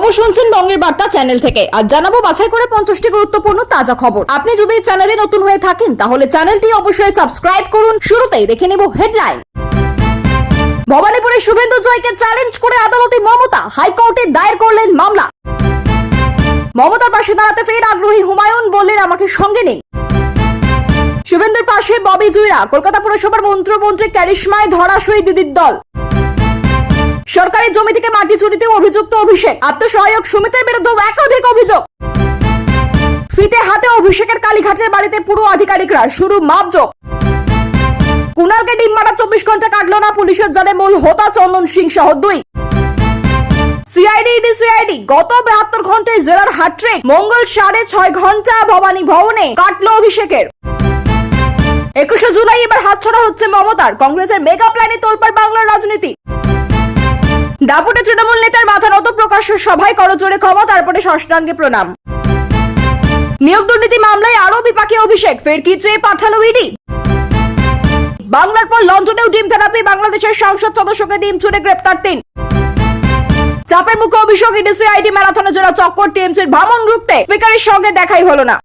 খবর শুনছেন বঙ্গের বার্তা চ্যানেল থেকে। আজ জানাবো বাছাই করে 50টি গুরুত্বপূর্ণ তাজা খবর। আপনি যদি এই চ্যানেলে নতুন হয়ে থাকেন তাহলে চ্যানেলটি অবশ্যই সাবস্ক্রাইব করুন। শুরুতেই দেখে নেব হেডলাইন। ভবানীপুরে শুভেন্দু জয়কে চ্যালেঞ্জ করে আদালতে মমতা, হাইকোর্টে দায়ের করলেন মামলা। মমতার পাশে দাঁড়াতে ফের আগ্রহী হুমায়ুন, বললেন আমাকে সঙ্গে নিন। শুভেন্দুর পাশে ববি জুইরা, কলকাতা পুরসভার মন্ত্রী ক্যারিশমায় ধরাশয়ী দিদির দল। সরকারি জমি থেকে মাটি চুরিতে অভিযুক্ত অভিষেক, আত্মসহায়ক সমিতির বিরুদ্ধে একাধিক অভিযোগ। ফিতে হাতে অভিষেকের কালীঘাটের বাড়িতে পুরো আধিকারিকরা, শুরু মাপজোক। কুণালকে ডিম মারা 24 ঘন্টা কাটলো না, পুলিশের জালে মূল হোতা চন্দন সিং সহ 2। সিআইডি গত 72 ঘন্টায় জেলার হাট্রেক, মঙ্গল 6.5 ঘন্টা ভবানী ভবনে কাটলো অভিষেকের। 21 জুলাই এবার হাতছাড়া হচ্ছে মমতার, কংগ্রেসের মেগা প্ল্যানে তোলপাড় বাংলার রাজনীতি। দাপুটে তৃণমূল নেতার মাথা নত, প্রকাশ্য সভায় করজোড়ে ক্ষমা, তারপরে ষষ্ঠাঙ্গে প্রণাম। নিয়োগ দুর্নীতি মামলায় আরো বিপাকে অভিষেক, ফের কি চেয়ে পাঠালো ইডি। বাংলার পর লন্ডনেও ডিম থেরাপি, বাংলাদেশের সংসদ সদস্যকে ডিম ছুড়ে গ্রেপ্তার 3। চাপের মুখে অভিষেক, ইডি সিআইডি ম্যারাথনে জোড়া চক্কর, টিএমসির ভাঙন রুখতে স্পিকারের সঙ্গে দেখাই হলো না।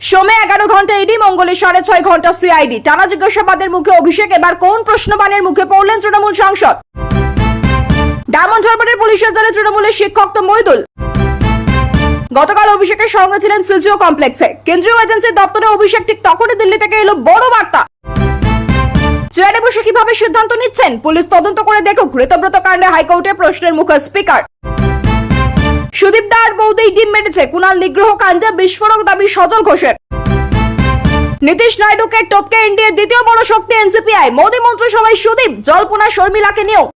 সোমে 11 ঘন্টা ইডি, মঙ্গলে 6.5 ঘন্টা সিআইডি, টানা জিজ্ঞাসাবাদের মুখে অভিষেক। এবার কোন প্রশ্নবাণের মুখে পড়লেন তৃণমূল সাংসদ। ডায়মন্ড হারবারের পুলিশের জালে তৃণমূলের শিক্ষক তো মইদুল। গতকাল অভিষেকের সঙ্গে ছিলেন সিজিও কমপ্লেক্সে। কেন্দ্রীয় এজেন্সির দপ্তরে অভিষেক ঠিক তখনই দিল্লি থেকে এলো বড় বার্তা। চেয়ারে বসে কিভাবে সিদ্ধান্ত নিচ্ছেন, পুলিশ তদন্ত করে দেখুক। ঋতব্রত কাণ্ডে হাইকোর্টে প্রশ্নের মুখে স্পিকার। সুদীপ দার বৌদি ডিম মেরেছে, কুণাল নিগ্রহ কাণ্ডে বিস্ফোরক দাবি সজল ঘোষের। নীতিশ নাইডুকে টপকে এনডিএর দ্বিতীয় বড় শক্তি এনসিপিআই, মোদী মন্ত্রিসভায় সুদীপ, জল্পনা শর্মিলাকে নিয়েও।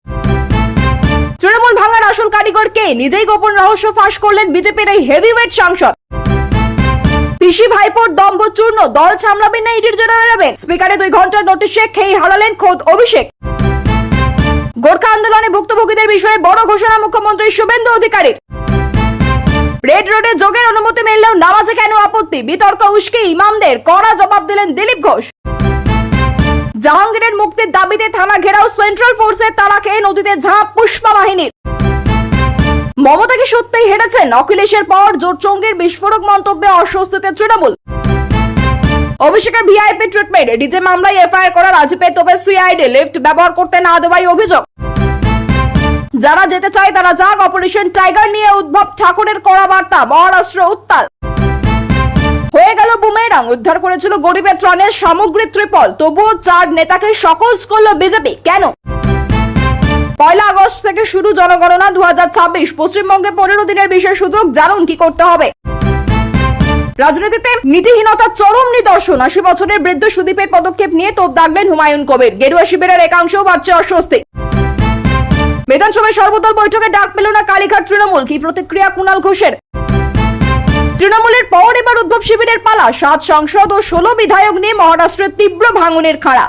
তৃণমূল ভাঙার আসল কারিগর কে, নিজেই গোপন রহস্য ফাঁস করলেন বিজেপির এই হেভিওয়েট সাংসদ। পিসি ভাইপোর দম্ভ চূর্ণ, দল সামলাবেন না ইডির জন্য নেবেন। স্পিকারে 2 ঘন্টার নোটিশে খেয়ে হারালেন খোদ অভিষেক। গোর্খা আন্দোলনে ভুক্তভোগীদের বিষয়ে বড় ঘোষণা মুখ্যমন্ত্রী শুভেন্দু অধিকারীর। রেড রোডে যোগের অনুমতি মিললেও নামাজে কেন আপত্তি, বিতর্ক উস্কে ইমামদের, কড়া জবাব দিলেন দিলীপ ঘোষ। জাহাঙ্গীরের মুক্তির দাবিতে থানা ঘেরাও, সেন্ট্রাল ফোর্সের তাড়া খেয়ে নদীতে ঝাঁপ পুষ্পা বাহিনীর। মমতাকে সত্যিই হেরেছেন অখিলেশের পর, জোটচঙ্গের বিস্ফোরক মন্তব্যে অস্বস্তিতে তৃণমূল। অভিষেকের ভিআইপি ট্রিটমেন্ট, ডিজে মামলায় এফআইআর করা রাজীবের তোপে সিআইডি, লিফট ব্যবহার করতে না দেওয়াই অভিযোগ। যারা যেতে চায় তারা যাক, অপারেশন টাইগার নিয়ে উদ্ভব ঠাকুরের কড়া বার্তা, মহারাষ্ট্র উত্তাল। হয়ে গেল বুমেরাং, উদ্ধার করেছিল গরিবের ত্রাণের সামগ্রী ত্রিপল, তবুও 4 নেতাকে সকজ করল বিজেপি, কেন? 1 আগস্ট থেকে শুরু জনগণনা 2026, পশ্চিমবঙ্গে 15 দিনের বিশেষ সুযোগ, জানুন কি করতে হবে। রাজনীতিতে নীতিহীনতার চরম নিদর্শন, 80 বছরের বৃদ্ধ সুদীপের পদক্ষেপ নিয়ে তোপ দাগলেন হুমায়ুন কবির। গেরুয়া শিবিরের একাংশও বাড়ছে অস্বস্তি। বিধানসভায় সর্বদল বৈঠকে ডাক পেল না কালীঘাট তৃণমূল, কি প্রতিক্রিয়া কুণাল ঘোষের। তৃণমূলের পর এবার উদ্ভব শিবিরের পালা, 7 সাংসদ ও 16 বিধায়ক নিয়ে মহারাষ্ট্রের তীব্র ভাঙনের খাড়া।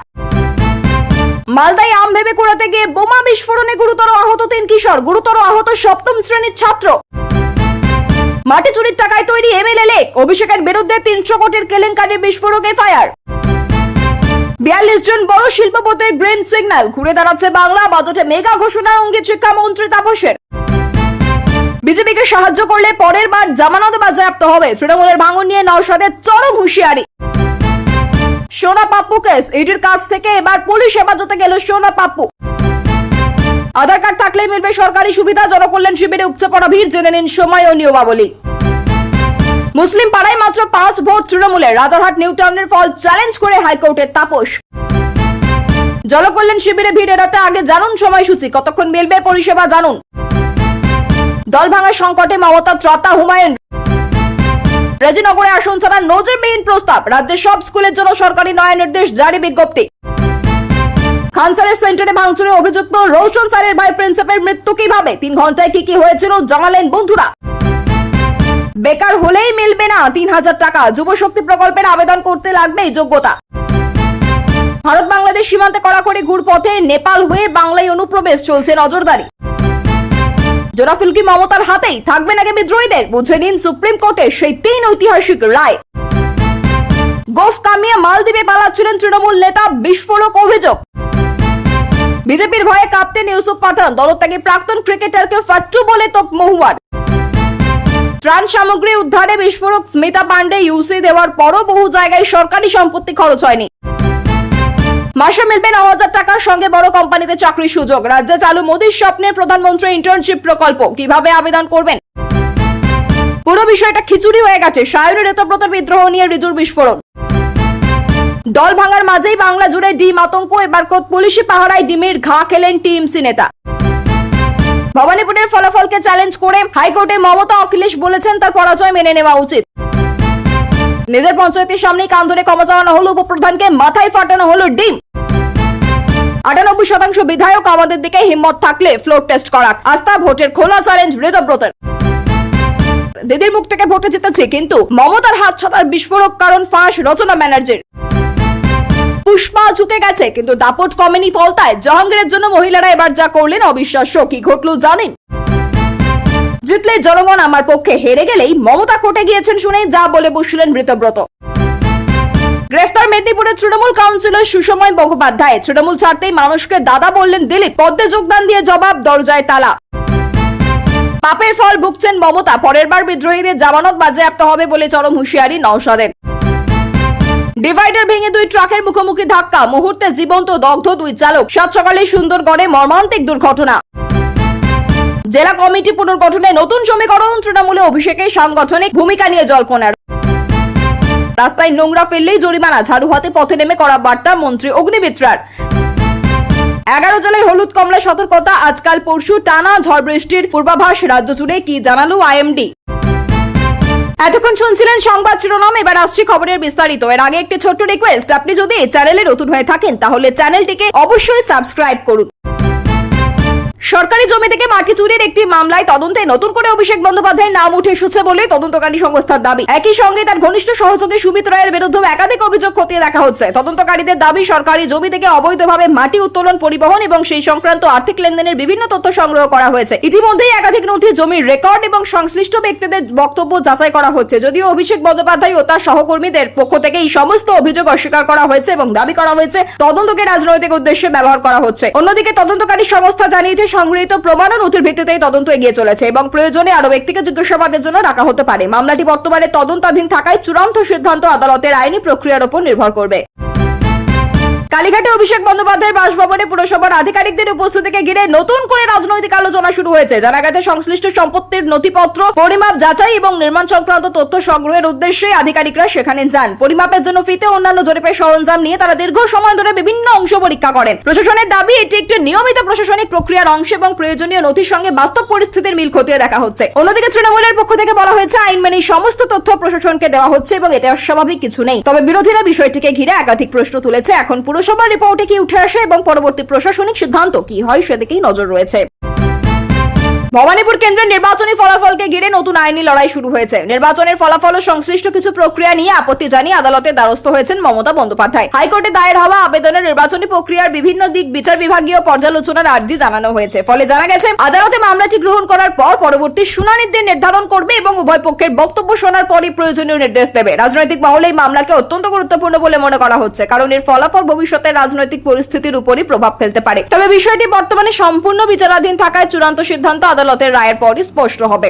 মালদায় আম ভেবে কুড়াতে গিয়ে বোমা বিস্ফোরণে গুরুতর আহত 3 কিশোর, গুরুতর আহত 7ম শ্রেণীর ছাত্র। মাটি চুরির টাকায় তৈরি এমএলএ লেক, অভিষেকের বিরুদ্ধে 300 কোটির কেলেঙ্কারির বিস্ফোরক এফআইআর। 42 জন বড় শিল্পপতির গ্রিন সিগন্যাল, ঘুরে দাঁড়াচ্ছে বাংলা বাজেটে মেগা ঘোষণার অঙ্গীত শিক্ষামন্ত্রী তাপসের। বিজেপিকে সাহায্য করলে পরের বার জামানত বাজেয়াপ্ত হবে, তৃণমূলের ভাঙন নিয়ে নওশাদের চরম হুঁশিয়ারি। সোনা পাপ্পু কেস, ইডির কাছ থেকে এবার পুলিশ হেফাজতে গেল সোনা পাপ্পু। আধার কার্ড থাকলে মিলবে সরকারি সুবিধা, জনকল্যাণ শিবিরে উপচে পড়া ভিড়, জেনে নিন সময় ও নিয়মাবলী। মুসলিম পাড়ায় মাত্র 5 ভোট তৃণমূলের, রাজারহাট নিউ টাউনের ফল চ্যালেঞ্জ করে হাইকোর্টের তাপস। জনকল্যাণ শিবিরে ভিড় এড়াতে আগে জানুন সময়সূচি, কতক্ষণ মিলবে পরিষেবা জানুন। দল ভাঙার সংকটে মমতা ত্রাতা হুমায়ুন। রেজিনগরে আসন ছাড়া নজিরবিহীন প্রস্তাব, রাজ্যের সব স্কুলের জন্য সরকারি নয়া নির্দেশ জারি, বিজ্ঞপ্তি। খানসারের সেন্টারে ভাঙচুরে অভিযুক্ত রৌশন স্যারের ভাই প্রিন্সিপালের মৃত্যু কিভাবে, 3 ঘন্টায় কি হয়েছিল জানালেন বন্ধুরা। বেকার হলেই মিলবে না 3000 টাকা, যুব শক্তি প্রকল্পের আবেদন করতে লাগবে যোগ্যতা। ভারত বাংলাদেশ সীমান্তে কড়াকড়ি ঘুরপথে নেপাল হয়ে বাংলায় অনুপ্রবেশ, চলছে নজরদারি। জোড়াফুলকি মমতার হাতেই, থাকবে নাকি বিদ্রোহীদের, বুঝে নিন সুপ্রিম কোর্টের সেই 3 ঐতিহাসিক রায়। গোফ কামিয়ে মালদ্বীপে পালাচ্ছিলেন তৃণমূল নেতা, বিস্ফোরক অভিযোগ। বিজেপির ভয়ে কাঁপতেন ইউসুফ পাঠান, দলত্যাগী প্রাক্তন ক্রিকেটারকে ফাট্টু বলে তোপ মহুয়ার। ত্রাণ সামগ্রী উদ্ধারে বিস্ফোরক স্মিতা পান্ডে ইউসি দেওয়ার পরও বহু জায়গায় সরকারি সম্পত্তি খরচ হয়নি। মাসে মিলবে 9,000 টাকার সঙ্গে বড় কোম্পানিতে চাকরির সুযোগ। রাজ্যে চালু মোদীর স্বপ্নের প্রধানমন্ত্রী ইন্টার্নশিপ প্রকল্প, কিভাবে আবেদন করবেন? পুরো বিষয়টা খিচুড়ি হয়ে গেছে। সায়নী ঋতব্রতের বিদ্রোহ নিয়ে রিজুর বিস্ফোরণ। দল ভাঙার মাঝেই বাংলা জুড়ে ডিম আতঙ্ক। এবার কোত পুলিশি পাহারায় ডিমের ঘা খেলেন টিএমসি নেতা। ভবানীপুরের ফলাফলকে চ্যালেঞ্জ করে হাইকোর্টে মমতা অখিলেশ বলেছেন তার পরাজয় মেনে নেওয়া উচিত। নিজের পঞ্চায়েতের সামনেই কান ধরে ক্ষমা চাওয়ানো হলো উপপ্রধানকে, মাথায় ফাটানো হলো ডিম। 98% বিধায়ক আমাদের দিকে হিম্মত থাকলে ফ্লোর টেস্ট করাক। আস্থা ভোটের খোলা চ্যালেঞ্জ ঋতব্রতের। দিদির মুখ থেকে ভোটে জিতেছে, কিন্তু মমতার হাত ছাড়ার বিস্ফোরক কারণ ফাঁস রচনা ব্যানার্জির। পুষ্পা ঝুঁকে গেছে, কিন্তু দাপট কমেনি ফলতায়। জাহাঙ্গীরের জন্য মহিলারা এবার যা করলেন অবিশ্বাস্য। কি ঘটল জানেন? জিতলে জনগণ আমার পক্ষে, হেরে গেলেই মমতা কোর্টে গিয়েছেন শুনে যা বলে বসলেন ঋতব্রত। গ্রেফতার মেদিনীপুরের তৃণমূল কাউন্সিলর সুসময় বন্দ্যোপাধ্যায়। তৃণমূল ছাড়তেই মানুষকে দাদা বললেন দিলীপ। পদ্মে যোগদান দিয়ে জবাব, দরজায় তালা। পাপের ফল ভুগছেন মমতা। পরের বার বিদ্রোহীদের জামানত বাজেয়াপ্ত হবে বলে চরম হুঁশিয়ারি নওশাদের। ডিভাইডার ভেঙে 2 ট্রাকের মুখোমুখি ধাক্কা, মুহূর্তে জীবন্ত দগ্ধ 2 চালক। সাত সকালে সুন্দরগড়ে মর্মান্তিক দুর্ঘটনা। জেলা কমিটি পুনর্গঠনে নতুন সমীকরণ, তৃণমূলে অভিষেকে সাংগঠনিক ভূমিকা নিয়ে জল্পনার। রাস্তায় নোংরা ফেললেই জরিমানা, ঝাড়ু হাতে পথে নেমে করা বার্তা মন্ত্রী অগ্নিমিত্রার। 11 জেলায় হলুদ কমলা সতর্কতা। আজকাল পরশু টানা ঝড় বৃষ্টির পূর্বাভাস। রাজ্য জুড়ে কি জানালো আইএমডি। এতক্ষণ শুনছিলেন সংবাদ শিরোনাম, এবার আসছে খবরের বিস্তারিত। এর আগে একটি ছোট্ট রিকোয়েস্ট, আপনি যদি এই চ্যানেলে নতুন হয়ে থাকেন তাহলে চ্যানেলটিকে অবশ্যই সাবস্ক্রাইব করুন। সরকারি জমি থেকে মাটি চুরির একটি মামলায় তদন্তে নতুন করে অভিষেক বন্দ্যোপাধ্যায়ের নাম উঠে এসেছে বলে তদন্তকারী সংস্থার দাবি। একই সঙ্গে তার ঘনিষ্ঠ সহযোগী সুমিত রায়ের বিরুদ্ধে একাধিক অভিযোগ খতিয়ে দেখা হচ্ছে। তদন্তকারীদের দাবি, সরকারি জমি থেকে অবৈধভাবে মাটি উত্তোলন, পরিবহন এবং সেই সংক্রান্ত আর্থিক লেনদেনের বিভিন্ন তথ্য সংগ্রহ করা হয়েছে। ইতিমধ্যেই একাধিক নথি, জমির রেকর্ড এবং সংশ্লিষ্ট ব্যক্তিদের বক্তব্য যাচাই করা হচ্ছে। যদিও অভিষেক বন্দ্যোপাধ্যায় ও তার সহকর্মীদের পক্ষ থেকে এই সমস্ত অভিযোগ অস্বীকার করা হয়েছে এবং দাবি করা হয়েছে তদন্তকে রাজনৈতিক উদ্দেশ্যে ব্যবহার করা হচ্ছে। অন্যদিকে তদন্তকারী সংস্থা জানিয়েছে সংগৃহীত প্রমাণ ও নথির ভিত্তিতেই তদন্ত এগিয়ে চলেছে এবং প্রয়োজনে আরো ব্যক্তিকে জিজ্ঞাসাবাদের জন্য রাখা হতে পারে। মামলাটি বর্তমানে তদন্তাধীন থাকায় চূড়ান্ত সিদ্ধান্ত আদালতের আইনি প্রক্রিয়ার উপর নির্ভর করবে। কালীঘাটে অভিষেক বন্দ্যোপাধ্যায়ের বাসভবনে পুরসভার আধিকারিকদের উপস্থিতিকে ঘিরে নতুন করে রাজনৈতিক আলোচনা শুরু হয়েছে। জানা গেছে সংশ্লিষ্ট সম্পত্তির নথিপত্র পরিমাপ, যাচাই এবং নির্মাণ সংক্রান্ত তথ্য সংগ্রহের উদ্দেশ্যে আধিকারিকরা সেখানে যান। পরিমাপের জন্য ফিতে অন্যান্য জরিপের সরঞ্জাম নিয়ে তারা দীর্ঘ সময় ধরে বিভিন্ন অংশ পরীক্ষা করেন। প্রশাসনের দাবি, এটি একটি নিয়মিত প্রশাসনিক প্রক্রিয়ার অংশ এবং প্রয়োজনীয় নথির সঙ্গে বাস্তব পরিস্থিতির মিল খতিয়ে দেখা হচ্ছে। অন্যদিকে তৃণমূলের পক্ষ থেকে বলা হয়েছে আইন মেনে সমস্ত তথ্য প্রশাসনকে দেওয়া হচ্ছে এবং এতে অস্বাভাবিক কিছু নেই। তবে বিরোধীরা বিষয়টিকে ঘিরে একাধিক প্রশ্ন তুলেছে। এখন পুরসভার রিপোর্টে কি উঠে আসে এবং পরবর্তী প্রশাসনিক সিদ্ধান্ত কি হয় সেদিকেই নজর রয়েছে। ভবানীপুর কেন্দ্রের নির্বাচনী ফলাফলকে ঘিরে নতুন আইনি লড়াই শুরু হয়েছে। নির্বাচনের ফলাফল ও সংশ্লিষ্ট কিছু প্রক্রিয়া নিয়ে আপত্তি জানিয়ে আদালতে দ্বারস্থ হয়েছেন মমতা বন্দ্যোপাধ্যায়। হাইকোর্টে দায়ের হওয়া আবেদনের নির্বাচনী প্রক্রিয়ার বিভিন্ন দিক বিচার বিভাগীয় পর্যালোচনার আর্জি জানানো হয়েছে। ফলে জানা গেছে আদালতে মামলাটি গ্রহণ করার পর পরবর্তী শুনানির দিন নির্ধারণ করবে এবং উভয় পক্ষের বক্তব্য শোনার পরই প্রয়োজনীয় নির্দেশ দেবে। রাজনৈতিক মহলে এই মামলাকে অত্যন্ত গুরুত্বপূর্ণ বলে মনে করা হচ্ছে, কারণ এর ফলাফল ভবিষ্যতের রাজনৈতিক পরিস্থিতির উপরই প্রভাব ফেলতে পারে। তবে বিষয়টি বর্তমানে সম্পূর্ণ বিচারাধীন থাকায় চূড়ান্ত সিদ্ধান্ত আদালতের রায়ের পরই স্পষ্ট হবে।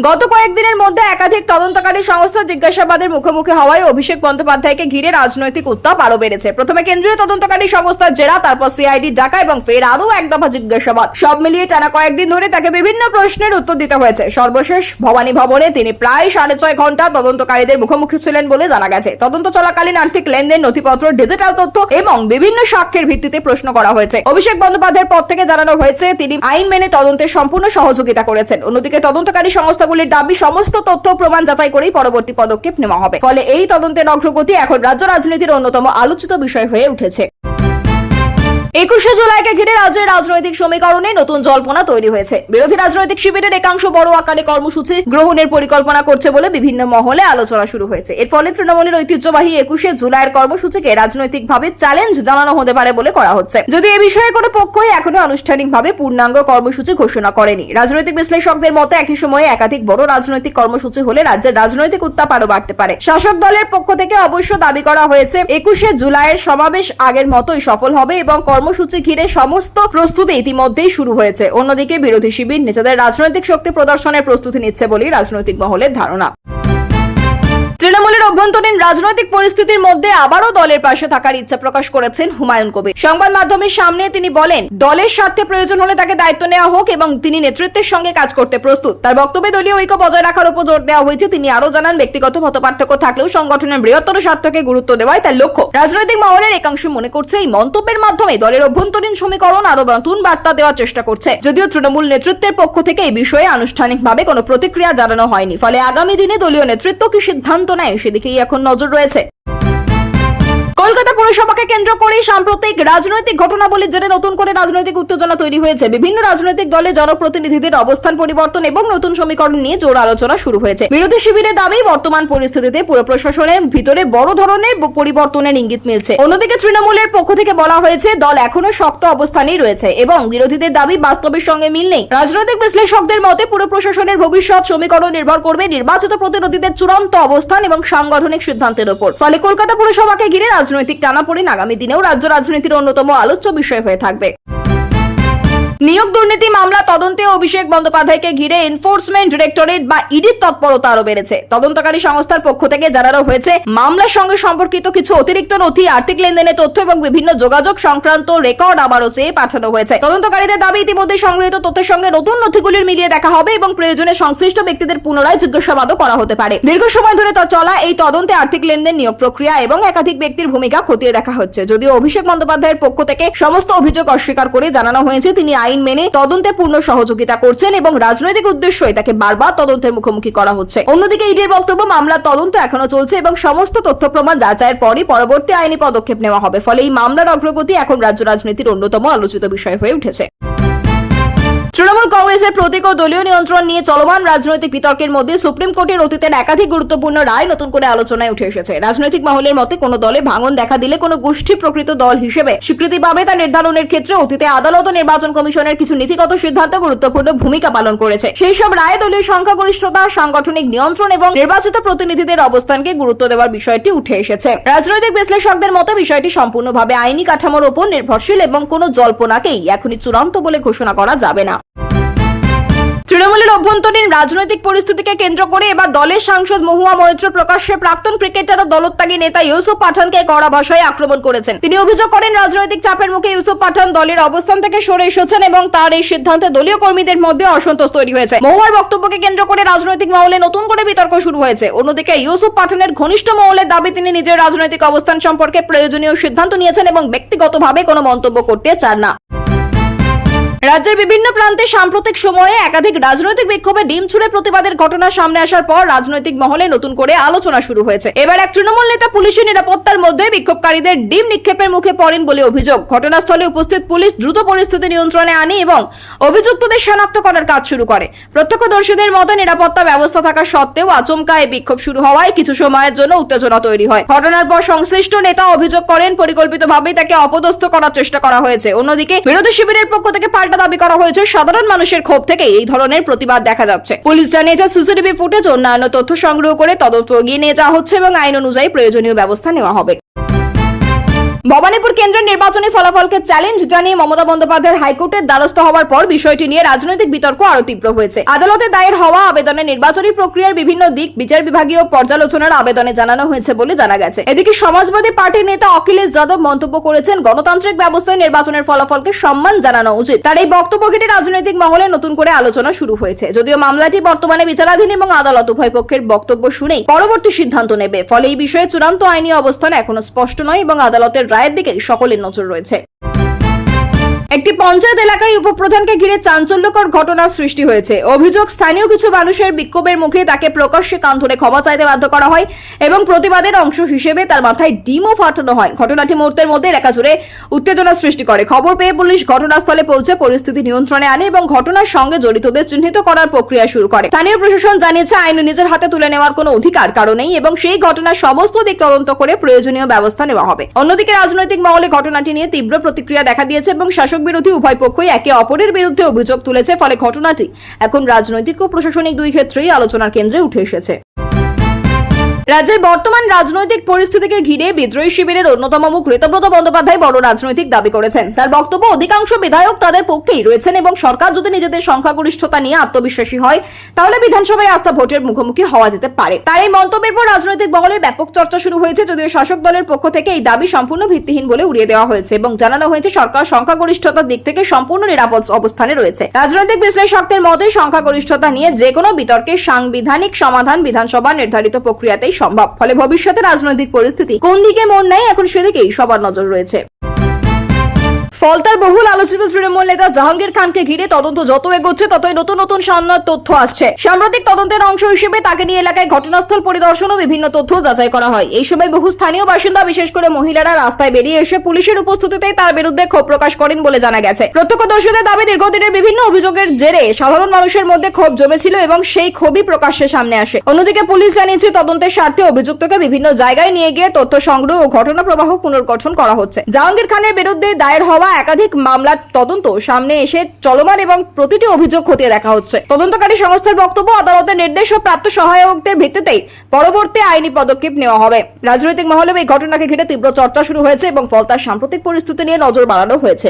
গত কয়েকদিনের মধ্যে একাধিক তদন্তকারী সংস্থা জিজ্ঞাসাবাদের মুখোমুখি হওয়ায় অভিষেক বন্দ্যোপাধ্যায়কে ঘিরে রাজনৈতিক উত্তাপ আরো বেড়েছে। প্রথমে কেন্দ্রীয় তদন্তকারী সংস্থার জেরা, তারপর সিআইডি ডাকা এবং ফের আরো এক দফা জিজ্ঞাসাবাদ। সব মিলিয়ে টানা কয়েকদিন ধরে তাকে বিভিন্ন প্রশ্নের উত্তর দিতে হয়েছে। সর্বশেষ ভবানী ভবনে তিনি প্রায় 6.5 ঘন্টা তদন্তকারীদের মুখোমুখি ছিলেন বলে জানা গেছে। তদন্ত চলাকালীন আর্থিক লেনদেন, নথিপত্র, ডিজিটাল তথ্য এবং বিভিন্ন সাক্ষ্যের ভিত্তিতে প্রশ্ন করা হয়েছে। অভিষেক বন্দ্যোপাধ্যায়ের পদ থেকে জানানো হয়েছে তিনি আইন মেনে তদন্তের সম্পূর্ণ সহযোগিতা করেছেন। অন্যদিকে তদন্তকারী সংস্থাগুলির দাবি সমস্ত তথ্য প্রমাণ যাচাই করেই পরবর্তী পদক্ষেপ নেওয়া হবে। ফলে এই তদন্তের অগ্রগতি এখন রাজ্য রাজনীতির অন্যতম আলোচিত বিষয় হয়ে উঠেছে। 21শে জুলাইকে ঘিরে রাজ্যের রাজনৈতিক সমীকরণে নতুন জল্পনা তৈরি হয়েছে। বিরোধী রাজনৈতিক শিবিরের একাংশ বড় আকারে কর্মসূচি গ্রহণের পরিকল্পনা করছে বলে বিভিন্ন মহলে আলোচনা শুরু হয়েছে। এর ফলে তৃণমূলের ঐতিহ্যবাহী 21শে জুলাইয়ের কর্মসূচিকে রাজনৈতিকভাবে চ্যালেঞ্জ জানানো হতে পারে বলে করা হচ্ছে। যদি এ বিষয়ে কোনো পক্ষই এখনো আনুষ্ঠানিকভাবে পূর্ণাঙ্গ কর্মসূচি ঘোষণা করেনি। রাজনৈতিক বিশ্লেষকদের মতে একই সময়ে একাধিক বড় রাজনৈতিক কর্মসূচি হলে রাজ্যের রাজনৈতিক উত্তাপ আরো বাড়তে পারে। শাসক দলের পক্ষ থেকে অবশ্য দাবি করা হয়েছে 21শে জুলাইয়ের সমাবেশ আগের মতোই সফল হবে এবং কর্মসূচি ঘিরে সমস্ত প্রস্তুতি ইতিমধ্যেই শুরু হয়েছে। অন্যদিকে বিরোধী শিবির নিজেদের রাজনৈতিক শক্তি প্রদর্শনের প্রস্তুতি নিচ্ছে বলেই রাজনৈতিক মহলের ধারণা। তৃণমূলের অভ্যন্তরীণ রাজনৈতিক পরিস্থিতির মধ্যে আবারও দলের পাশে থাকার ইচ্ছা প্রকাশ করেছেন হুমায়ুন কবির। সংবাদ মাধ্যমের সামনে তিনি বলেন, দলের স্বার্থে প্রয়োজন হলে তাকে দায়িত্ব নেওয়া হোক এবং তিনি নেতৃত্বের সঙ্গে কাজ করতে প্রস্তুত। তার বক্তব্যে দলীয় ঐক্য বজায় রাখার উপর জোর দেওয়া হয়েছে। তিনি আরো জানান, ব্যক্তিগত মতপার্থক্য থাকলেও সংগঠনের বৃহত্তর স্বার্থকে গুরুত্ব দেওয়াই তার লক্ষ্য। রাজনৈতিক মহলের একাংশ মনে করছে এই মন্তব্যের মাধ্যমে দলের অভ্যন্তরীণ সমীকরণ আরো নতুন বার্তা দেওয়ার চেষ্টা করছে। যদিও তৃণমূল নেতৃত্বের পক্ষ থেকে এই বিষয়ে আনুষ্ঠানিকভাবে কোনো প্রতিক্রিয়া জানানো হয়নি। ফলে আগামী দিনে দলীয় নেতৃত্ব কি সিদ্ধান্ত নেয় সেদিকেই এখন নজর রয়েছে। কলকাতা পুরসভাকে কেন্দ্র করে সাম্প্রতিক রাজনৈতিক ঘটনাবলীর জেরে নতুন করে রাজনৈতিক উত্তেজনা তৈরি হয়েছে। বিভিন্ন রাজনৈতিক দলে জনপ্রতিনিধিদের অবস্থান পরিবর্তন এবং নতুন সমীকরণ নিয়ে জোর আলোচনা শুরু হয়েছে। বিরোধী শিবিরের দাবি, বর্তমান পরিস্থিতিতে পুর প্রশাসনের ভিতরে বড় ধরনের পরিবর্তনের ইঙ্গিত মিলছে। অন্যদিকে তৃণমূলের পক্ষ থেকে বলা হয়েছে দল এখনো শক্ত অবস্থানেই রয়েছে এবং বিরোধীদের দাবি বাস্তবের সঙ্গে মিল নেই। রাজনৈতিক বিশ্লেষকদের মতে পুর প্রশাসনের ভবিষ্যৎ সমীকরণ নির্ভর করবে নির্বাচিত প্রতিনিধিদের চূড়ান্ত অবস্থান এবং সাংগঠনিক সিদ্ধান্তের উপর। ফলে কলকাতা পুরসভাকে ঘিরে রাজনৈতিক টানাপোড়েন আগামী দিনেও রাজ্য রাজনীতির অন্যতম আলোচ্য বিষয় হয়ে থাকবে। নিয়োগ দুর্নীতি মামলা তদন্তে অভিষেক বন্দ্যোপাধ্যায়কে ঘিরে এনফোর্সমেন্ট ডিরেক্টরেট বা ইডির তৎপরতা আরো বেড়েছে। তদন্তকারী সংস্থার পক্ষ থেকে জানানো হয়েছে, মামলার সঙ্গে সম্পর্কিত কিছু অতিরিক্ত নথি, আর্থিক লেনদেনের তথ্য এবং বিভিন্ন যোগাযোগ সংক্রান্ত রেকর্ড আবারও চেয়ে পাঠানো হয়েছে। তদন্তকারীদের দাবি, ইতিমধ্যে সংগৃহীত তথ্যের সঙ্গে নতুন নথিগুলির মিলিয়ে দেখা হবে এবং প্রয়োজনে সংশ্লিষ্ট ব্যক্তিদের পুনরায় জিজ্ঞাসাবাদও করা হতে পারে। দীর্ঘ সময় ধরে চলা এই তদন্তে আর্থিক লেনদেন, নিয়োগ প্রক্রিয়া এবং একাধিক ব্যক্তির ভূমিকা খতিয়ে দেখা হচ্ছে। যদিও অভিষেক বন্দ্যোপাধ্যায়ের পক্ষ থেকে সমস্ত অভিযোগ অস্বীকার করে জানানো হয়েছে তিনি আইন মেনে তদন্তে পূর্ণ সহযোগিতা করছেন এবং রাজনৈতিক উদ্দেশ্যে তাকে বারবার তদন্তের মুখোমুখি করা হচ্ছে। অন্যদিকে ইডির বক্তব্য, মামলার তদন্ত এখনো চলছে এবং সমস্ত তথ্য প্রমাণ যাচাইয়ের পরই পরবর্তী আইনি পদক্ষেপ নেওয়া হবে। ফলে এই মামলার অগ্রগতি এখন রাজ্য রাজনীতির অন্যতম আলোচিত বিষয় হয়ে উঠেছে। তৃণমূল কংগ্রেসের প্রতীক ও দলীয় নিয়ন্ত্রণ নিয়ে চলমান রাজনৈতিক বিতর্কের মধ্যে সুপ্রিম কোর্টের অতীতের একাধিক গুরুত্বপূর্ণ রায় নতুন করে আলোচনায় উঠে এসেছে। রাজনৈতিক মহলের মতে কোনো দলে ভাঙন দেখা দিলে কোনো গোষ্ঠী প্রকৃত দল হিসেবে স্বীকৃতি পাবে তা নির্ধারণের ক্ষেত্রে অতীতে আদালত ও নির্বাচন কমিশনের কিছু নীতিগত সিদ্ধান্ত গুরুত্বপূর্ণ ভূমিকা পালন করেছে। সেই সব রায়ে দলীয় সংখ্যাগরিষ্ঠতা, সাংগঠনিক নিয়ন্ত্রণ এবং নির্বাচিত প্রতিনিধিদের অবস্থানকে গুরুত্ব দেওয়ার বিষয়টি উঠে এসেছে। রাজনৈতিক বিশ্লেষকদের মতে বিষয়টি সম্পূর্ণভাবে আইনি কাঠামোর উপর নির্ভরশীল এবং কোনো জল্পনাকেই এখনই চূড়ান্ত বলে ঘোষণা করা যাবে না। তৃণমূলের অভ্যন্তরীণ রাজনৈতিক পরিস্থিতিকে কেন্দ্র করে এবার দলের সাংসদ মহুয়া মৈত্র প্রকাশ্যে প্রাক্তন ক্রিকেটার ও দলত্যাগী নেতা ইউসুফ পাঠানকে কড়া ভাষায় আক্রমণ করেছেন। তিনি অভিযোগ করেন, রাজনৈতিক চাপের মুখে ইউসুফ পাঠান দলের অবস্থান থেকে সরে এসেছেন এবং তার এই সিদ্ধান্তে দলীয় কর্মীদের মধ্যে অসন্তোষ তৈরি হয়েছে। মহুয়ার বক্তব্যকে কেন্দ্র করে রাজনৈতিক মহলে নতুন করে বিতর্ক শুরু হয়েছে। অন্যদিকে ইউসুফ পাঠানের ঘনিষ্ঠ মহলের দাবি, তিনি নিজের রাজনৈতিক অবস্থান সম্পর্কে প্রয়োজনীয় সিদ্ধান্ত নিয়েছেন এবং ব্যক্তিগতভাবে কোনো মন্তব্য করতে চান না। রাজ্যের বিভিন্ন প্রান্তে সাম্প্রতিক সময়ে একাধিক রাজনৈতিক বিক্ষোভে ডিম ছুড়ে প্রতিবাদের ঘটনা সামনে আসার পর রাজনৈতিক মহলে নতুন করে আলোচনা শুরু হয়েছে। এবার এক তৃণমূল নেতা পুলিশের নিরাপত্তার মধ্যে বিক্ষোভকারীদের ডিম নিক্ষেপের মুখে পড়েন বলে অভিযোগ। ঘটনাস্থলে উপস্থিত পুলিশ দ্রুত পরিস্থিতি নিয়ন্ত্রণে আনে এবং অভিযুক্তদের শনাক্ত করার কাজ শুরু করে। প্রত্যক্ষদর্শীদের মতে নিরাপত্তা ব্যবস্থা থাকা সত্ত্বেও আচমকা এই বিক্ষোভ শুরু হওয়ায় কিছু সময়ের জন্য উত্তেজনা তৈরি হয়। ঘটনার পর সংশ্লিষ্ট নেতা অভিযোগ করেন, পরিকল্পিতভাবেই তাকে অপদস্থ করার চেষ্টা করা হয়েছে। অন্যদিকে বিরোধী শিবিরের পক্ষ থেকে পাল্টা দাবি করা হয়েছে সাধারণ মানুষের ক্ষোভ থেকে এই ধরনের প্রতিবাদ দেখা যাচ্ছে। পুলিশ জানিয়েছে, সিসিটিভি ফুটেজ অন্যান্য তথ্য সংগ্রহ করে তদন্ত এগিয়ে নিয়ে যাওয়া হচ্ছে এবং আইন অনুযায়ী প্রয়োজনীয় ব্যবস্থা নেওয়া হবে। ভবানীপুর কেন্দ্রের নির্বাচনী ফলাফলকে চ্যালেঞ্জ জানিয়ে মমতা বন্দ্যোপাধ্যায়ের হাইকোর্টের দ্বারস্থ হওয়ার পর বিষয়টি নিয়ে রাজনৈতিক বিতর্ক আরো তীব্র হয়েছে। আদালতে দায়ের হওয়া আবেদনে নির্বাচনী প্রক্রিয়ার বিভিন্ন দিক বিচার বিভাগীয় পর্যালোচনার আবেদনে জানানো হয়েছে বলে জানা গেছে। এদিকে সমাজবাদী পার্টির নেতা অখিলেশ যাদব মন্তব্য করেছেন, গণতান্ত্রিক ব্যবস্থায় নির্বাচনের ফলাফলকে সম্মান জানানো উচিত। তার এই বক্তব্য ঘিরে রাজনৈতিক মহলে নতুন করে আলোচনা শুরু হয়েছে। যদিও মামলাটি বর্তমানে বিচারাধীন এবং আদালত উভয় পক্ষের বক্তব্য শুনেই পরবর্তী সিদ্ধান্ত নেবে। ফলে এই বিষয়ে চূড়ান্ত আইনি অবস্থান এখনো স্পষ্ট নয় এবং আদালতের রায়ের দিকে সকলের নজর রয়েছে। একটি পঞ্চায়েত এলাকায় উপপ্রধানকে ঘিরে চাঞ্চল্যকর ঘটনার সৃষ্টি হয়েছে। অভিযোগ, স্থানীয় কিছু মানুষের বিক্ষোভের মুখে তাকে প্রকাশ্যে কান ধরে ক্ষমা চাইতে বাধ্য করা হয় এবং প্রতিবাদের অংশ হিসেবে তার মাথায় ডিমও ফাটানো হয়। ঘটনাটি মুহূর্তের মধ্যে এলাকা জুড়ে উত্তেজনা সৃষ্টি করে। খবর পেয়ে পুলিশ ঘটনাস্থলে পৌঁছে পরিস্থিতি নিয়ন্ত্রণে আনে এবং ঘটনার সঙ্গে জড়িতদের চিহ্নিত করার প্রক্রিয়া শুরু করে। স্থানীয় প্রশাসন জানিয়েছে, আইন নিজের হাতে তুলে নেওয়ার কোনো অধিকার কারো নেই এবং সেই ঘটনার সমস্ত দিক তদন্ত করে প্রয়োজনীয় ব্যবস্থা নেওয়া হবে। অন্যদিকে রাজনৈতিক মহলে ঘটনাটি নিয়ে তীব্র প্রতিক্রিয়া দেখা দিয়েছে এবং শাসক বিরোধী উভয় পক্ষই একে অপরের বিরুদ্ধে অভিযোগ তুলেছে। ফলে ঘটনাটি এখন রাজনৈতিক ও প্রশাসনিক দুই ক্ষেত্রেই আলোচনার কেন্দ্রে উঠে এসেছে। রাজ্যের বর্তমান রাজনৈতিক পরিস্থিতিকে ঘিরে বিদ্রোহী শিবিরের অন্যতম মুখ ঋতব্রত বন্দ্যোপাধ্যায় বড় রাজনৈতিক দাবি করেছেন। তার বক্তব্য, অধিকাংশ বিধায়ক তাদের পক্ষেই রয়েছেন এবং সরকার যদি নিজেদের সংখ্যাগরিষ্ঠতা নিয়ে আত্মবিশ্বাসী হয় তাহলে বিধানসভায় আস্থা ভোটের মুখোমুখি হওয়া যেতে পারে। তার এই মন্তব্যের পর রাজনৈতিক মহলে ব্যাপক চর্চা শুরু হয়েছে, যদিও শাসক দলের পক্ষ থেকে এই দাবি সম্পূর্ণ ভিত্তিহীন বলে উড়িয়ে দেওয়া হয়েছে এবং জানানো হয়েছে সরকার সংখ্যাগরিষ্ঠতার দিক থেকে সম্পূর্ণ নিরাপদ অবস্থানে রয়েছে। রাজনৈতিক বিশ্লেষকদের মতে সংখ্যাগরিষ্ঠতা নিয়ে যে কোনো বিতর্কের সাংবিধানিক সমাধান বিধানসভা নির্ধারিত প্রক্রিয়াতেই সম্ভব। ফলে ভবিষ্যতে রাজনৈতিক পরিস্থিতি কোন দিকে মন নেয় এখন সেদিকেই সবার নজর রয়েছে। ফলতার বহুল আলোচিত তৃণমূল নেতা জাহাঙ্গীর খানকে ঘিরে তদন্ত যত এগোচ্ছে ততই নতুন নতুন সামনের তথ্য আসছে। সাম্প্রতিক তদন্তের অংশ হিসেবে তাকে নিয়ে এলাকায় ঘটনাস্থল পরিদর্শন ও বিভিন্ন তথ্য যাচাই করা হয়। এই সময় বহু স্থানীয় বাসিন্দা, বিশেষ করে মহিলারা রাস্তায় বেরিয়ে এসে পুলিশের উপস্থিতিতেই তার বিরুদ্ধে ক্ষোভ প্রকাশ করেন বলে জানা গেছে। প্রত্যক্ষদর্শীদের দাবি, দীর্ঘদিনের বিভিন্ন অভিযোগের জেরে সাধারণ মানুষের মধ্যে ক্ষোভ জমেছিল এবং সেই ক্ষোভই প্রকাশ্যে সামনে আসে। অন্যদিকে পুলিশ জানিয়েছে তদন্তের স্বার্থে অভিযুক্তকে বিভিন্ন জায়গায় নিয়ে গিয়ে তথ্য সংগ্রহ ও ঘটনা প্রবাহ পুনর্গঠন করা হচ্ছে। জাহাঙ্গীর খানের বিরুদ্ধে দায়ের হওয়া একাধিক মামলার তদন্ত সামনে এসে চলমান এবং প্রতিটি অভিযোগ খতিয়ে দেখা হচ্ছে। তদন্তকারী সংস্থার বক্তব্য, আদালতের নির্দেশ ও প্রাপ্ত সহায়কদের ভিত্তিতেই পরবর্তী আইনি পদক্ষেপ নেওয়া হবে। রাজনৈতিক মহলে এই ঘটনাকে ঘিরে তীব্র চর্চা শুরু হয়েছে এবং ফলতার সাম্প্রতিক পরিস্থিতি নিয়ে নজর বাড়ানো হয়েছে।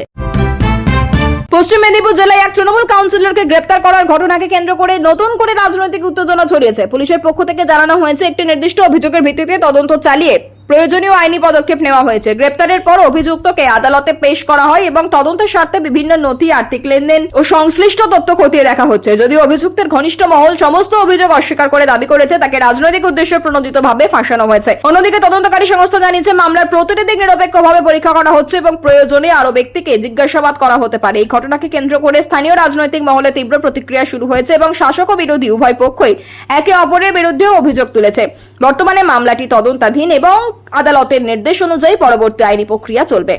পশ্চিম মেদিনীপুর জেলায় এক তৃণমূল কাউন্সিলরকে গ্রেপ্তার করার ঘটনাকে কেন্দ্র করে নতুন করে রাজনৈতিক উত্তেজনা ছড়িয়েছে। পুলিশের পক্ষ থেকে জানানো হয়েছে একটি নির্দিষ্ট অভিযোগের ভিত্তিতে তদন্ত চালিয়ে প্রয়োজনীয় আইনি পদক্ষেপ নেওয়া হয়েছে। গ্রেপ্তারের পর অভিযুক্তকে আদালতে পেশ করা হয় এবং তদন্তের স্বার্থে বিভিন্ন নথি, আর্থিক লেনদেন ও সংশ্লিষ্ট তথ্য খতিয়ে দেখা হচ্ছে। যদিও অভিযুক্তের ঘনিষ্ঠ মহল সমস্ত অভিযোগ অস্বীকার করে দাবি করেছে তাকে রাজনৈতিক উদ্দেশ্যে প্রণোদিতভাবে ফাঁসানো হয়েছে। অন্যদিকে তদন্তকারী সংস্থা জানিয়েছে মামলার প্রতিটি দিক নিরপেক্ষভাবে পরীক্ষা করা হচ্ছে এবং প্রয়োজনে আরো ব্যক্তিকে জিজ্ঞাসাবাদ করা হতে পারে। এই ঘটনাকে কেন্দ্র করে স্থানীয় রাজনৈতিক মহলে তীব্র প্রতিক্রিয়া শুরু হয়েছে এবং শাসক ও বিরোধী উভয় পক্ষই একে অপরের বিরুদ্ধে অভিযোগ তুলেছে। বর্তমানে মামলাটি তদন্তাধীন এবং আদালতের নির্দেশ অনুযায়ী পরবর্তী আইনি প্রক্রিয়া চলবে।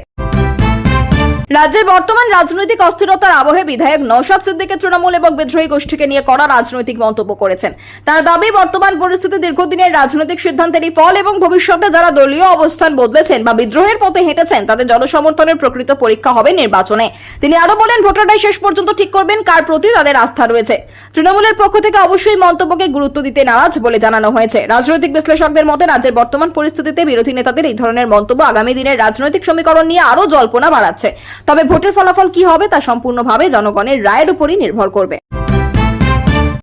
রাজ্যের বর্তমান রাজনৈতিক অস্থিরতার আবহে বিধায়ক নওশাদ সিদ্দিকী তৃণমূল এবং বিদ্রোহী গোষ্ঠীকে নিয়ে করা রাজনৈতিক মন্তব্য করেছেন। তার দাবি, বর্তমান পরিস্থিতি দীর্ঘদিনের রাজনৈতিক সিদ্ধান্তেরই ফল এবং ভবিষ্যতে যারা দলীয় অবস্থান বদলেছেন বা বিদ্রোহের পথে হেঁটেছেন তাদের জনসমর্থনের প্রকৃত পরীক্ষা হবে নির্বাচনে। তিনি আরো বলেন, ভোটাররাই শেষ পর্যন্ত ঠিক করবেন কার প্রতি তাদের আস্থা রয়েছে। তৃণমূলের পক্ষ থেকে অবশ্যই মন্তব্যকে গুরুত্ব দিতে নারাজ বলে জানানো হয়েছে। রাজনৈতিক বিশ্লেষকদের মতে রাজ্যের বর্তমান পরিস্থিতিতে বিরোধী নেতাদের এই ধরনের মন্তব্য আগামী দিনের রাজনৈতিক সমীকরণ নিয়ে আরো জল্পনা বাড়াচ্ছে। তবে ভোটের ফলাফল কি হবে তা সম্পূর্ণভাবে জনগণের রায়ের উপরই নির্ভর করবে।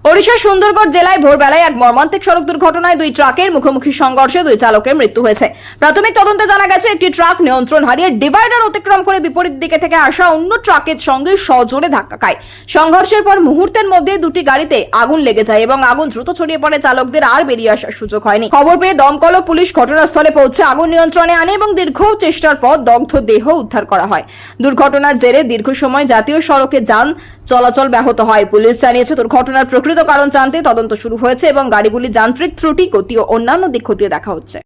ওড়িশার সুন্দরগড় জেলায় ভোরবেলায় এক মর্মান্তিক সড়ক দুর্ঘটনায় দুই ট্রাকের মুখোমুখি সংঘর্ষে দুই চালকের মৃত্যু হয়েছে। প্রাথমিক তদন্তে জানা গেছে একটি ট্রাক নিয়ন্ত্রণ হারিয়ে ডিভাইডার অতিক্রম করে বিপরীত দিকে থেকে আসা অন্য ট্রাকের সঙ্গে সজোরে ধাক্কা খায়। সংঘর্ষের পর মুহূর্তের মধ্যে দুটি গাড়িতে আগুন লেগে যায় এবং আগুন দ্রুত ছড়িয়ে পড়ে, চালকদের আর বেরিয়ে আসার সুযোগ হয়নি। খবর পেয়ে দমকল ও পুলিশ ঘটনাস্থলে পৌঁছে আগুন নিয়ন্ত্রণে আনে এবং দীর্ঘ চেষ্টার পর দগ্ধ দেহ উদ্ধার করা হয়। দুর্ঘটনার জেরে দীর্ঘ সময় জাতীয় সড়কে যান চলাচল ব্যাহত হয়। পুলিশ জানিয়েছে দুর্ঘটনার প্রকৃত কারণ জানতে তদন্ত শুরু হয়েছে এবং গাড়িগুলির যান্ত্রিক ত্রুটি, গতি ও অন্যান্য দিক খতিয়ে দেখা হচ্ছে।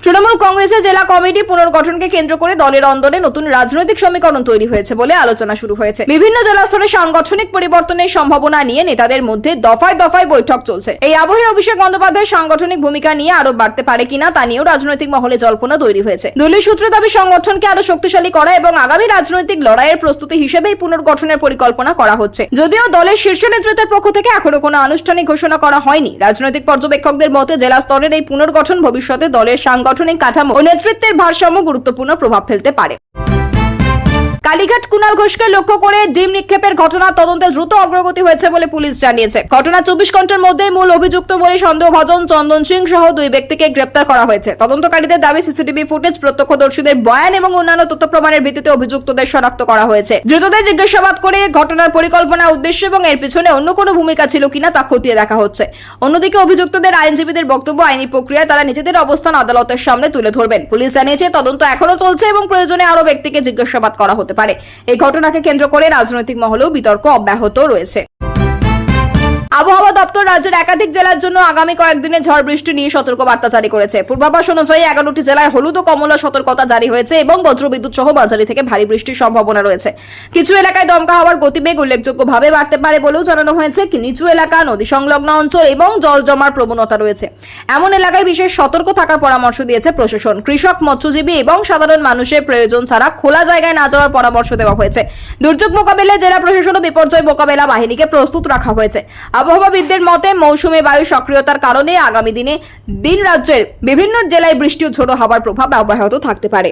তৃণমূল কংগ্রেসের জেলা কমিটি পুনর্গঠনকে কেন্দ্র করে দলের অন্দরে নতুন রাজনৈতিক সমীকরণ তৈরি হয়েছে বলে আলোচনা শুরু হয়েছে। বিভিন্ন জেলা স্তরে সাংগঠনিক পরিবর্তনের সম্ভাবনা নিয়ে নেতাদের মধ্যে দফায় দফায় বৈঠক চলছে। এই আবহে অভিষেক বন্দ্যোপাধ্যায় সাংগঠনিক ভূমিকা নিয়ে আরো বাড়তে পারে কিনা তা নিয়েও রাজনৈতিক মহলে জল্পনা তৈরি হয়েছে। দলীয় সূত্র দাবি, সংগঠনকে আরো শক্তিশালী করা এবং আগামী রাজনৈতিক লড়াইয়ের প্রস্তুতি হিসেবে এই পুনর্গঠনের পরিকল্পনা করা হচ্ছে। যদিও দলের শীর্ষ নেতৃত্বের পক্ষ থেকে এখনো কোনো আনুষ্ঠানিক ঘোষণা করা হয়নি। রাজনৈতিক পর্যবেক্ষকদের মতে জেলা স্তরের এই পুনর্গঠন ভবিষ্যতে দলের সাংগঠনিক কাঠামো ও নেতৃত্বের ভারসাম্য গুরুত্বপূর্ণ প্রভাব ফেলতে পারে। কালীঘাট কুণাল ঘোষকে লক্ষ্য করে ডিম নিক্ষেপের ঘটনা তদন্তে দ্রুত অগ্রগতি হয়েছে বলে পুলিশ জানিয়েছে। ঘটনা 24 ঘন্টার মধ্যে মূল অভিযুক্ত বলে সন্দেহভাজন চন্দন সিং সহ দুই ব্যক্তিকে গ্রেপ্তার করা হয়েছে। তদন্তকারীদের দাবি, সিসিটিভি ফুটেজ, প্রত্যক্ষদর্শীদের বয়ান এবং অন্যান্য তথ্য প্রমাণের ভিত্তিতে অভিযুক্তদের শনাক্ত করা হয়েছে। দ্রুতদের জিজ্ঞাসাবাদ করে ঘটনার পরিকল্পনা, উদ্দেশ্য এবং এর পিছনে অন্য কোনো ভূমিকা ছিল কিনা তা খতিয়ে দেখা হচ্ছে। অন্যদিকে অভিযুক্তদের আইনজীবীদের বক্তব্য, আইনি প্রক্রিয়ায় তারা নিজেদের অবস্থান আদালতের সামনে তুলে ধরবেন। পুলিশ জানিয়েছে তদন্ত এখনো চলছে এবং প্রয়োজনে আরো ব্যক্তিকে জিজ্ঞাসাবাদ করা হতে পারে। এই ঘটনাকে কেন্দ্র করে রাজনৈতিক মহলেও বিতর্ক অব্যাহত রয়েছে। আবহাওয়া দপ্তর রাজ্যের একাধিক জেলার জন্য আগামী কয়েকদিনে ঝড় বৃষ্টি নিয়ে সতর্কবার্তা জারি করেছে। পূর্বাভাস অনুযায়ী 11টি জেলায় হলুদ ও কমলা সতর্কতা জারি হয়েছে এবং বজ্রবিদ্যুৎ সহ মাঝারি থেকে ভারী বৃষ্টির সম্ভাবনা রয়েছে। কিছু এলাকায় দমকা হওয়ার গতিবেগ উল্লেখযোগ্যভাবে বাড়তে পারে বলেও জানানো হয়েছে। নিচু এলাকা, নদী সংলগ্ন অঞ্চল এবং জল জমার প্রবণতা রয়েছে এমন এলাকায় বিশেষ সতর্ক থাকার পরামর্শ দিয়েছে প্রশাসন। কৃষক, মৎস্যজীবী এবং সাধারণ মানুষের প্রয়োজন ছাড়া খোলা জায়গায় না যাওয়ার পরামর্শ দেওয়া হয়েছে। দুর্যোগ মোকাবিলায় জেলা প্রশাসন ও বিপর্যয় মোকাবিলা বাহিনীকে প্রস্তুত রাখা হয়েছে। আবহাওয়াবিদদের মতে মৌসুমী বায়ু সক্রিয়তার কারণে আগামী দিনে রাজ্যের বিভিন্ন জেলায় বৃষ্টি ও ঝোড়ো হাওয়ার প্রভাব অব্যাহত থাকতে পারে।